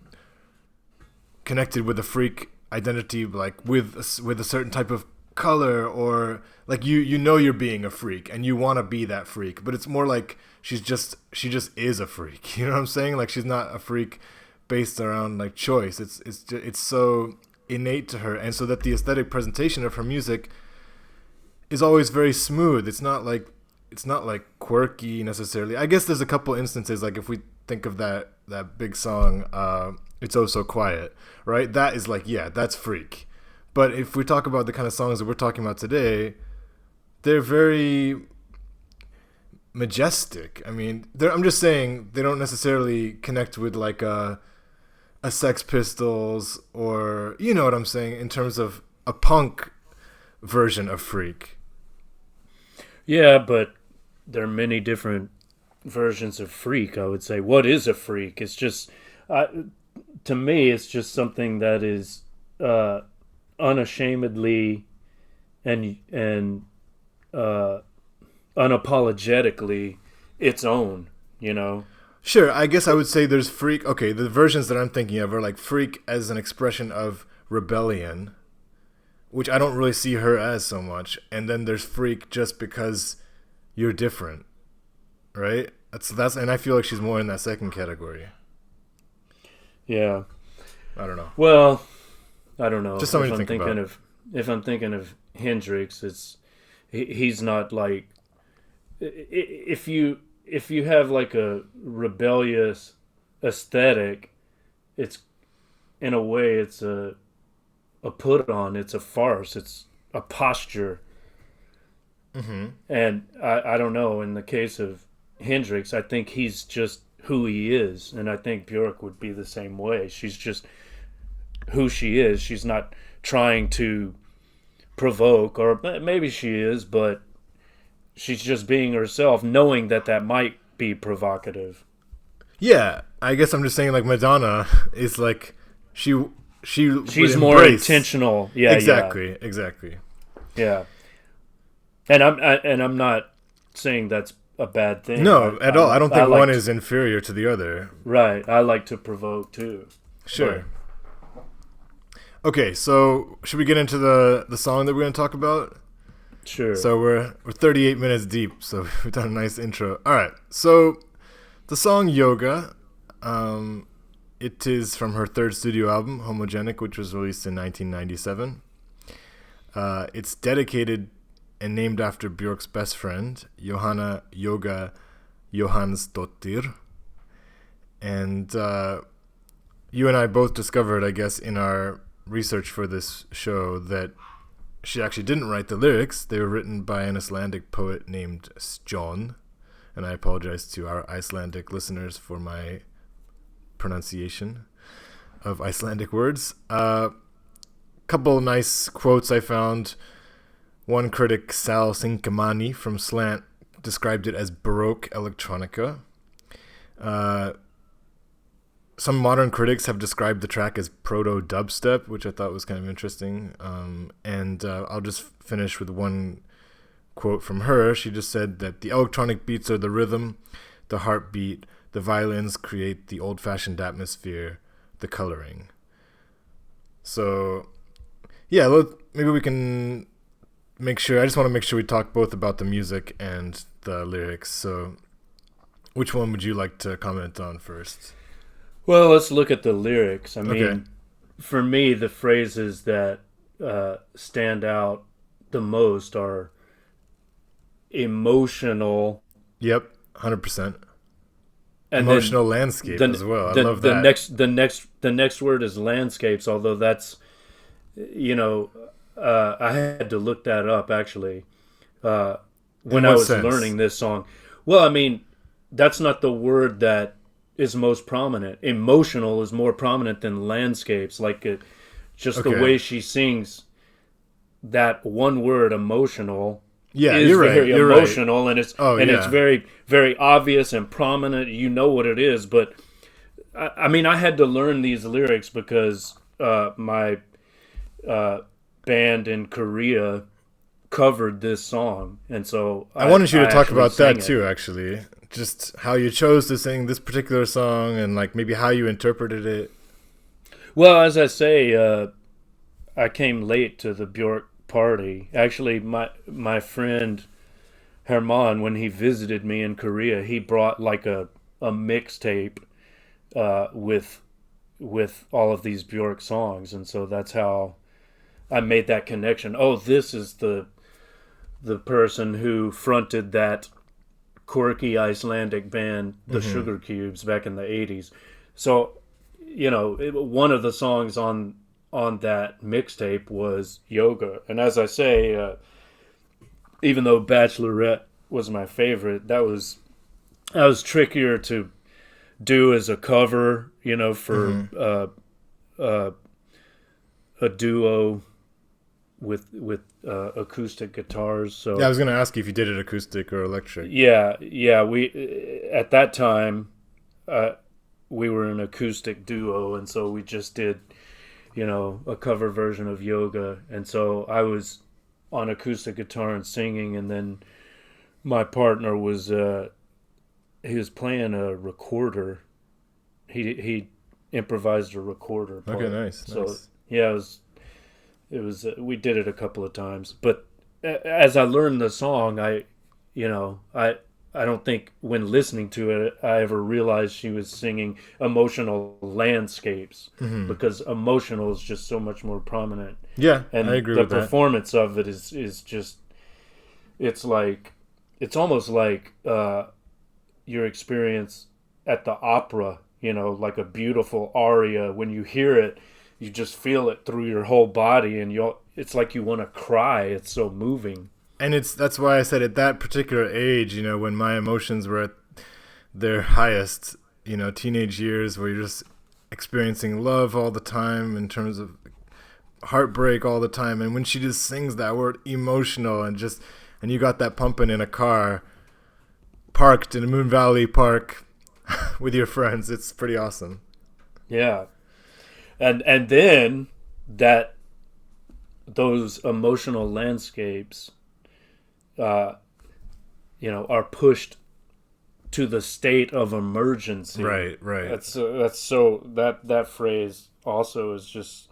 Speaker 7: connected with a freak identity, like with a certain type of color, or like you know you're being a freak and you want to be that freak, but it's more like she just is a freak. You know what I'm saying? Like she's not a freak based around like choice. It's so innate to her, and so that the aesthetic presentation of her music is always very smooth. It's not like quirky necessarily. I guess there's a couple instances, like if we think of that big song, It's Oh So Quiet, right? That is like, yeah, that's freak. But if we talk about the kind of songs that we're talking about today, they're very majestic. I mean, I'm just saying they don't necessarily connect with like a Sex Pistols, or, you know what I'm saying, in terms of a punk version of freak.
Speaker 8: Yeah, but there are many different versions of freak, I would say. What is a freak? It's just, to me, it's just something that is unashamedly and unapologetically its own, you know?
Speaker 7: Sure, I guess I would say there's freak. Okay, the versions that I'm thinking of are like freak as an expression of rebellion, which I don't really see her as so much. And then there's freak just because you're different, right? That's and I feel like she's more in that second category.
Speaker 8: Yeah.
Speaker 7: I don't know.
Speaker 8: Well, I don't know.
Speaker 7: Just something to think about.
Speaker 8: If I'm thinking of Hendrix, he's not like, if you have like a rebellious aesthetic, it's in a way it's a put on, it's a farce, it's a posture.
Speaker 7: Mm-hmm.
Speaker 8: And I don't know, in the case of Hendrix, I think he's just who he is, and I think Björk would be the same way. She's just who she is. She's not trying to provoke, or maybe she is, but she's just being herself, knowing that might be provocative.
Speaker 7: Yeah, I guess I'm just saying, like, Madonna is like she's
Speaker 8: more intentional. Yeah,
Speaker 7: exactly.
Speaker 8: Yeah, and I'm not saying that's a bad thing.
Speaker 7: No, at all. I don't think one is inferior to the other.
Speaker 8: Right. I like to provoke too.
Speaker 7: Sure. Okay, so should we get into the song that we're going to talk about?
Speaker 8: Sure.
Speaker 7: So we're 38 minutes deep, so we've done a nice intro. All right, so the song Yoga, it is from her third studio album, Homogenic, which was released in 1997. It's dedicated and named after Björk's best friend, Johanna Jóga Johansdóttir. And you and I both discovered, I guess, in our research for this show that she actually didn't write the lyrics. They were written by an Icelandic poet named Stjón. And I apologize to our Icelandic listeners for my pronunciation of Icelandic words. Couple nice quotes I found. One critic, Sal Sinkemani from Slant, described it as Baroque electronica. Some modern critics have described the track as proto-dubstep, which I thought was kind of interesting. And I'll just finish with one quote from her. She just said that the electronic beats are the rhythm, the heartbeat, the violins create the old-fashioned atmosphere, the coloring. So, yeah, maybe we can I just want to make sure we talk both about the music and the lyrics. So which one would you like to comment on first?
Speaker 8: Well, let's look at the lyrics. I mean, for me, the phrases that stand out the most are emotional.
Speaker 7: Yep, 100%.
Speaker 8: And
Speaker 7: emotional landscape as well. I love that.
Speaker 8: The next word is landscapes, although that's, I had to look that up actually when I was learning this song. Well, I mean, that's not the word that is most prominent. Emotional is more prominent than landscapes. Like the way she sings that one word, emotional.
Speaker 7: Yeah,
Speaker 8: is
Speaker 7: you're
Speaker 8: very
Speaker 7: right.
Speaker 8: emotional, right. And it's very, very obvious and prominent. You know what it is, but I mean, I had to learn these lyrics because my band in Korea covered this song, and so
Speaker 7: I wanted you to talk about that too. Actually, just how you chose to sing this particular song, and like maybe how you interpreted it.
Speaker 8: Well, as I say, I came late to the Björk party. Actually, my friend Herman, when he visited me in Korea, he brought like a mixtape with all of these Björk songs, and so that's how I made that connection. Oh, this is the person who fronted that quirky Icelandic band, the Sugar Cubes, back in the 80s. So, one of the songs on that mixtape was Yoga. And as I say, even though Bachelorette was my favorite, that was trickier to do as a cover, for a duo with acoustic guitars. So
Speaker 7: Yeah, I was going to ask you if you did it acoustic or electric.
Speaker 8: Yeah. We at that time, we were an acoustic duo, and so we just did, a cover version of Yoga. And so I was on acoustic guitar and singing, and then my partner was he was playing a recorder. He improvised a recorder part.
Speaker 7: Okay, nice.
Speaker 8: So
Speaker 7: nice.
Speaker 8: yeah, it was we did it a couple of times, but as I learned the song, I don't think when listening to it I ever realized she was singing emotional landscapes, because emotional is just so much more prominent.
Speaker 7: Yeah,
Speaker 8: And
Speaker 7: I agree
Speaker 8: the
Speaker 7: with that.
Speaker 8: performance of it is just, it's almost like your experience at the opera, like a beautiful aria. When you hear it, you just feel it through your whole body, and it's like you want to cry. It's so moving.
Speaker 7: And that's why I said at that particular age, when my emotions were at their highest, teenage years, where you're just experiencing love all the time in terms of heartbreak all the time. And when she just sings that word emotional, and you got that pumping in a car parked in a Moon Valley Park with your friends, it's pretty awesome.
Speaker 8: Yeah. And then those emotional landscapes are pushed to the state of emergency.
Speaker 7: Right.
Speaker 8: That phrase also is just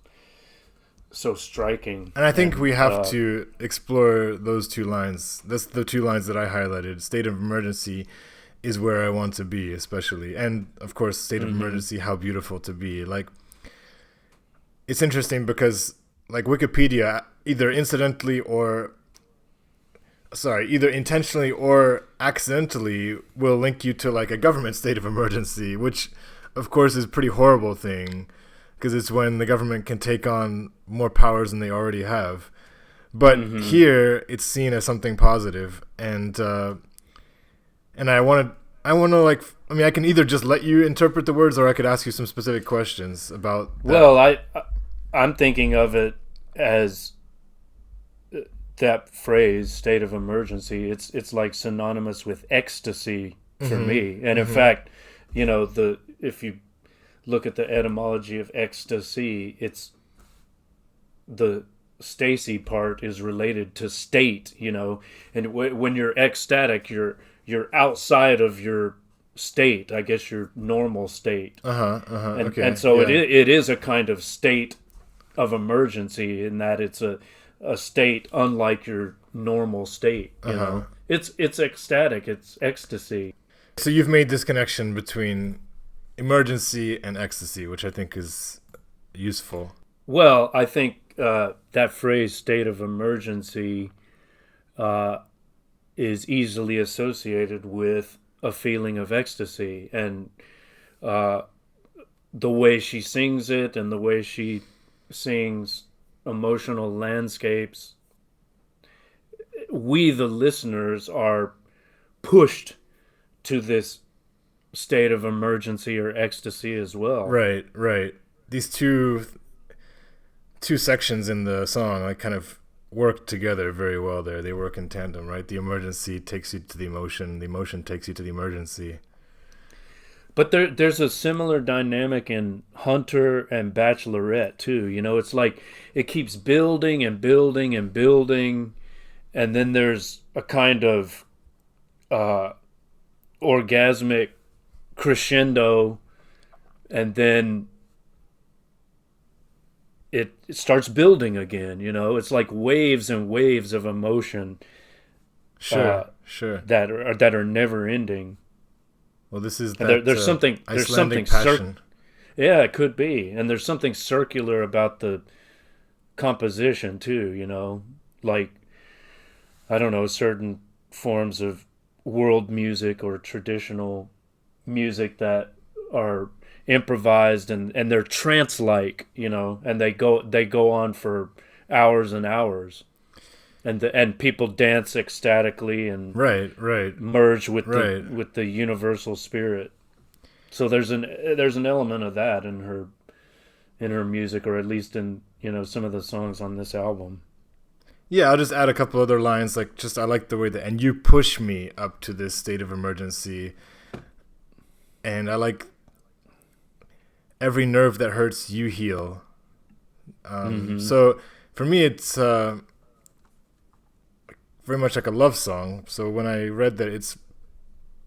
Speaker 8: so striking.
Speaker 7: And I think we have to explore those two lines. That's the two lines that I highlighted. State of emergency is where I want to be, especially. And, of course, state of emergency, how beautiful to be. Like, it's interesting because, like, Wikipedia, either intentionally or accidentally will link you to, like, a government state of emergency, which, of course, is a pretty horrible thing, because it's when the government can take on more powers than they already have. But here, it's seen as something positive, and I want to like, I mean, I can either just let you interpret the words, or I could ask you some specific questions about that.
Speaker 8: Well, I'm thinking of it as that phrase, state of emergency. It's like synonymous with ecstasy for me. And in fact, if you look at the etymology of ecstasy, it's the Stacy part is related to state, and when you're ecstatic, you're outside of your state, I guess your normal state.
Speaker 7: Okay.
Speaker 8: And so
Speaker 7: yeah.
Speaker 8: it is a kind of state of emergency, in that it's a state unlike your normal state. It's ecstatic, it's ecstasy.
Speaker 7: So you've made this connection between emergency and ecstasy, which I think is useful.
Speaker 8: Well, I think that phrase, state of emergency, is easily associated with a feeling of ecstasy. And the way she sings it, and the way she sings emotional landscapes, we, the listeners, are pushed to this state of emergency or ecstasy as well.
Speaker 7: Right. These two sections in the song, like, kind of work together very well there. They work in tandem, right? The emergency takes you to the emotion takes you to the emergency.
Speaker 8: But there's a similar dynamic in Hunter and Bachelorette too. It's like it keeps building and building and building, and then there's a kind of orgasmic crescendo, and then it starts building again. It's like waves and waves of emotion.
Speaker 7: Sure.
Speaker 8: That are never ending.
Speaker 7: Well, this is
Speaker 8: And
Speaker 7: that
Speaker 8: there's something
Speaker 7: Icelandic passion.
Speaker 8: Yeah, it could be. And there's something circular about the composition too, like, I don't know, certain forms of world music or traditional music that are improvised and they're trance-like, and they go on for hours and hours, and people dance ecstatically and
Speaker 7: Right.
Speaker 8: merge with
Speaker 7: Right.
Speaker 8: the universal spirit. So there's an element of that in her music, or at least in some of the songs on this album.
Speaker 7: Yeah, I'll just add a couple other lines. Like, I like the way that, and you push me up to this state of emergency. And I like every nerve that hurts, you heal. So for me, it's very much like a love song. So when I read that it's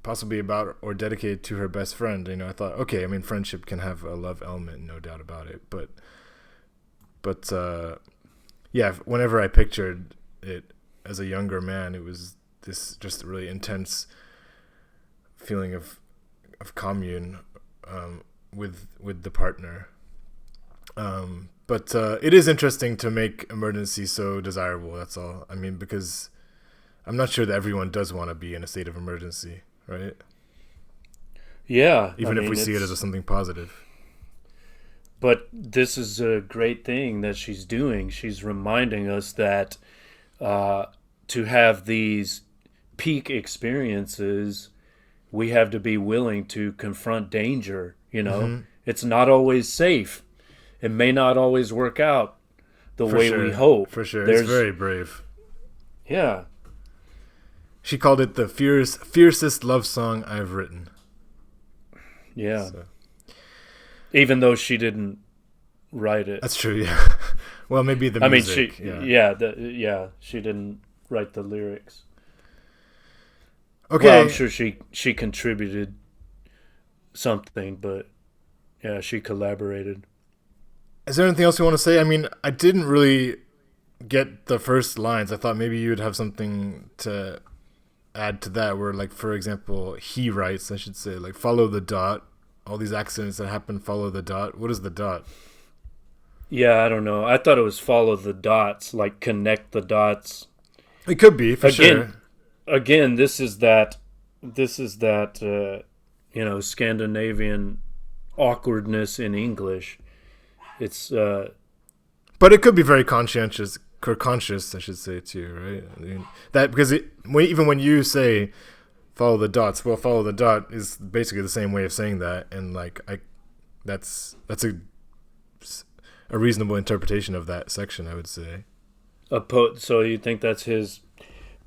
Speaker 7: possibly about or dedicated to her best friend, I thought, okay, I mean, friendship can have a love element, no doubt about it. But yeah, whenever I pictured it as a younger man, it was this just really intense feeling of commune with the partner. But it is interesting to make emergency so desirable. That's all. I mean, because I'm not sure that everyone does want to be in a state of emergency, right?
Speaker 8: Yeah,
Speaker 7: Even if we see it as something positive.
Speaker 8: But this is a great thing that she's doing. She's reminding us that to have these peak experiences, we have to be willing to confront danger. It's not always safe. It may not always work out the way we hope.
Speaker 7: For sure. It's very brave.
Speaker 8: Yeah.
Speaker 7: She called it the fiercest love song I've written.
Speaker 8: Yeah. So. Even though she didn't write it.
Speaker 7: That's true, yeah. Well, maybe the music.
Speaker 8: She didn't write the lyrics.
Speaker 7: Okay.
Speaker 8: Well, I'm sure she contributed something, but yeah, she collaborated.
Speaker 7: Is there anything else you want to say? I mean, I didn't really get the first lines. I thought maybe you'd have something to add to that, where, like, for example, he writes, I should say, like, follow the dot. All these accidents that happen, follow the dot. What is the dot?
Speaker 8: Yeah, I don't know. I thought it was follow the dots, like connect the dots.
Speaker 7: It could be, for sure.
Speaker 8: Again, this is that Scandinavian awkwardness in English. It's
Speaker 7: but it could be very conscious, I should say, too, right? I mean, that because even when you say follow the dots, well, follow the dot is basically the same way of saying that, and like that's a reasonable interpretation of that section, I would say.
Speaker 8: So you think that's his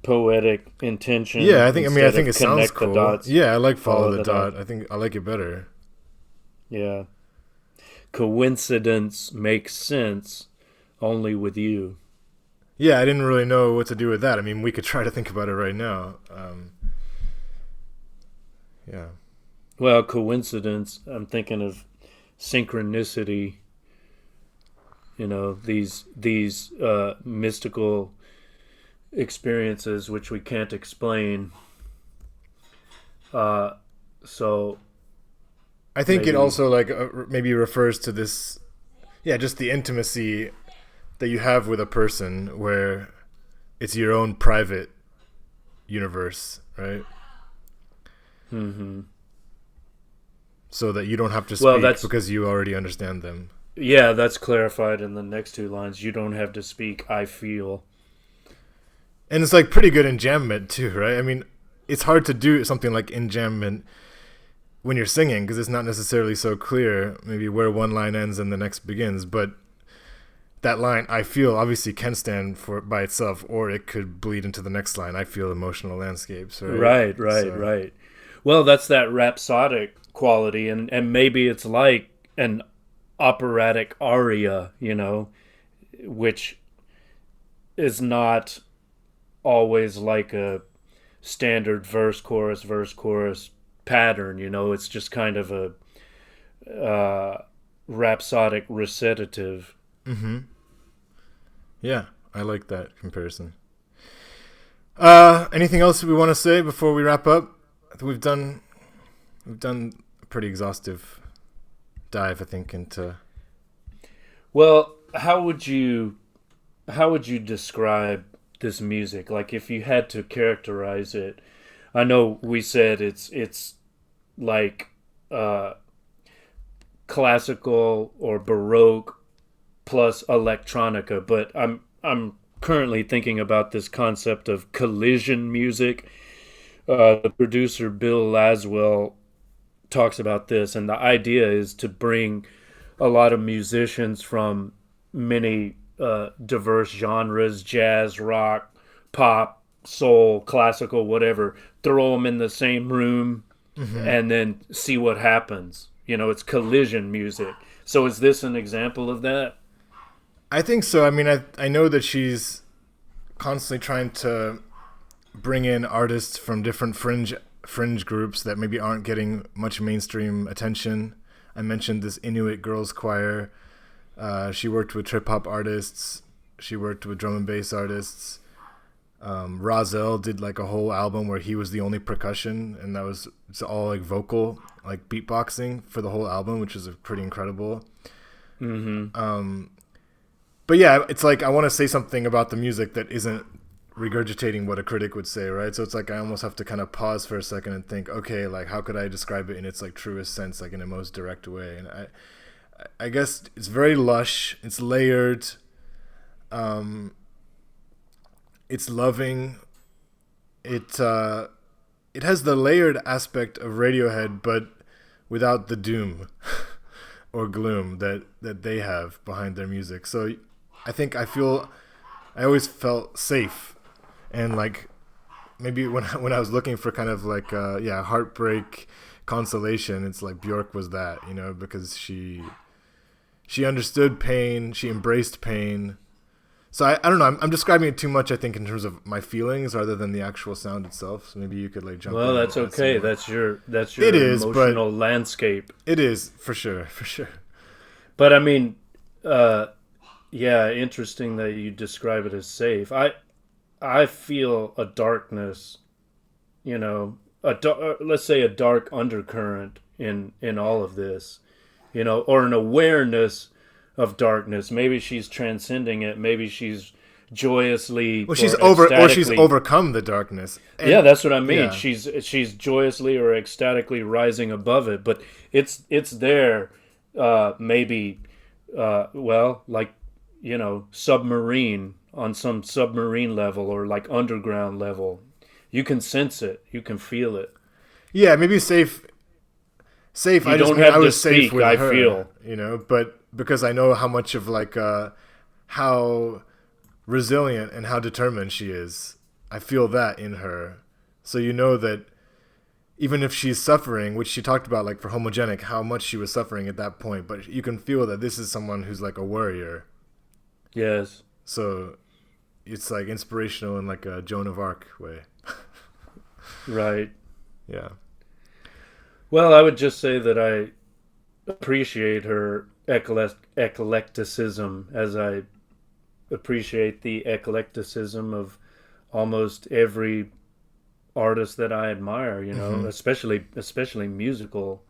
Speaker 8: poetic intention?
Speaker 7: Yeah, I think it sounds cool.
Speaker 8: Dots,
Speaker 7: yeah, I like follow the dot. I think I like it better.
Speaker 8: Yeah. Coincidence makes sense only with you.
Speaker 7: Yeah, I didn't really know what to do with that. I mean, we could try to think about it right now. Yeah.
Speaker 8: Well, coincidence, I'm thinking of synchronicity. These mystical experiences which we can't explain. So
Speaker 7: I think it also maybe refers to this, just the intimacy that you have with a person where it's your own private universe, right?
Speaker 8: Mm-hmm.
Speaker 7: So that you don't have to speak because you already understand them.
Speaker 8: Yeah, that's clarified in the next two lines. You don't have to speak, I feel.
Speaker 7: And it's like pretty good enjambment too, right? I mean, it's hard to do something like enjambment when you're singing because it's not necessarily so clear maybe where one line ends and the next begins, but that line, I feel, obviously can stand by itself, or it could bleed into the next line, I feel emotional landscapes, right?
Speaker 8: Right. Well, that's that rhapsodic quality, and maybe it's like an operatic aria, which is not always like a standard verse, chorus pattern, it's just kind of a rhapsodic recitative,
Speaker 7: Mm-hmm. Yeah, I like that comparison. Anything else we want to say before we wrap up? I think we've done a pretty exhaustive dive, I think, into.
Speaker 8: Well, how would you describe this music? Like, if you had to characterize it, I know we said it's like classical or Baroque plus electronica, but I'm currently thinking about this concept of collision music. The producer Bill Laswell talks about this, and the idea is to bring a lot of musicians from many diverse genres: jazz, rock, pop, soul, classical, whatever. Throw them in the same room, and then see what happens. It's collision music. So is this an example of that?
Speaker 7: I think so. I mean, I know that she's constantly trying to bring in artists from different fringe groups that maybe aren't getting much mainstream attention. I mentioned this Inuit girls choir. She worked with trip hop artists. She worked with drum and bass artists. Rozelle did like a whole album where he was the only percussion, and it's all like vocal, like beatboxing for the whole album, which is pretty incredible. Mm-hmm. But yeah, it's like I want to say something about the music that isn't regurgitating what a critic would say, right? So it's like I almost have to kind of pause for a second and think, okay, like how could I describe it in its like truest sense, like in the most direct way? And I guess it's very lush. It's layered. It's loving. It has the layered aspect of Radiohead, but without the doom or gloom that they have behind their music. So I think I always felt safe, and like maybe when I was looking for kind of like heartbreak consolation, it's like Björk was that, because she understood pain, she embraced pain. So I don't know, I'm describing it too much, I think, in terms of my feelings rather than the actual sound itself. So maybe you could like jump in.
Speaker 8: Well, that's okay. That's your
Speaker 7: it is,
Speaker 8: emotional landscape.
Speaker 7: It is for sure.
Speaker 8: But I mean, interesting that you describe it as safe. I feel a darkness, let's say a dark undercurrent in all of this, or an awareness of darkness. Maybe she's transcending it. Maybe she's joyously.
Speaker 7: Well, she's overcome the darkness.
Speaker 8: And, that's what I mean.
Speaker 7: Yeah.
Speaker 8: She's joyously or ecstatically rising above it, but it's there. Maybe, submarine, on some submarine level or like underground level. You can sense it. You can feel it.
Speaker 7: Yeah, maybe safe.
Speaker 8: You don't have to speak,
Speaker 7: safe with
Speaker 8: I
Speaker 7: her,
Speaker 8: feel.
Speaker 7: But because I know how much of like how resilient and how determined she is, I feel that in her. So that even if she's suffering, which she talked about like for Homogenic, how much she was suffering at that point, but you can feel that this is someone who's like a warrior.
Speaker 8: Yes.
Speaker 7: So it's like inspirational in like a Joan of Arc way.
Speaker 8: Right.
Speaker 7: Yeah.
Speaker 8: Well, I would just say that I appreciate her eclecticism as I appreciate the eclecticism of almost every artist that I admire, especially musical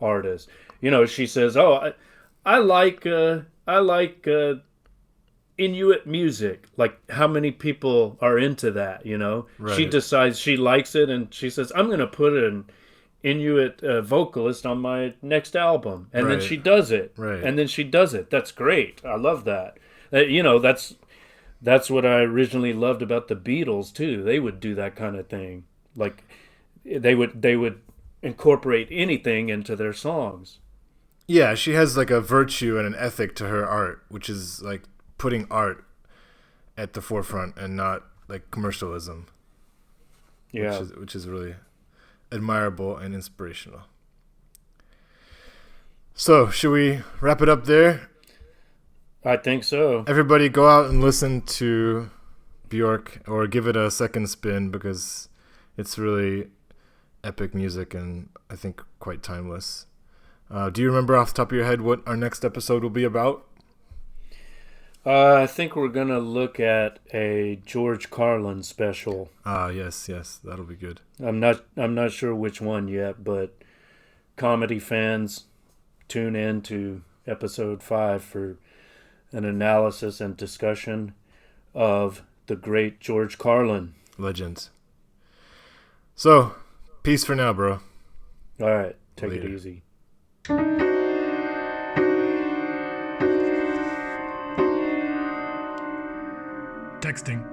Speaker 8: artists. She says, "Oh, I like Inuit music." Like, how many people are into that?
Speaker 7: Right.
Speaker 8: She decides she likes it, and she says, "I'm going to put an Inuit vocalist on my next album," and then she does it, and then she does it. That's great. I love that. That's what I originally loved about the Beatles too. They would do that kind of thing. Like they would incorporate anything into their songs.
Speaker 7: Yeah, she has like a virtue and an ethic to her art, which is like putting art at the forefront and not like commercialism.
Speaker 8: Yeah,
Speaker 7: which is really admirable and inspirational. So, should we wrap it up there?
Speaker 8: I think so.
Speaker 7: Everybody go out and listen to Björk, or give it a second spin, because it's really epic music and I think quite timeless. Do you remember off the top of your head what our next episode will be about?
Speaker 8: I think we're gonna look at a George Carlin special.
Speaker 7: Yes, that'll be good.
Speaker 8: I'm not sure which one yet, but comedy fans, tune in to episode 5 for an analysis and discussion of the great George Carlin.
Speaker 7: Legends. So, peace for now, bro.
Speaker 8: All right, take
Speaker 7: Later.
Speaker 8: it easy.
Speaker 7: Texting.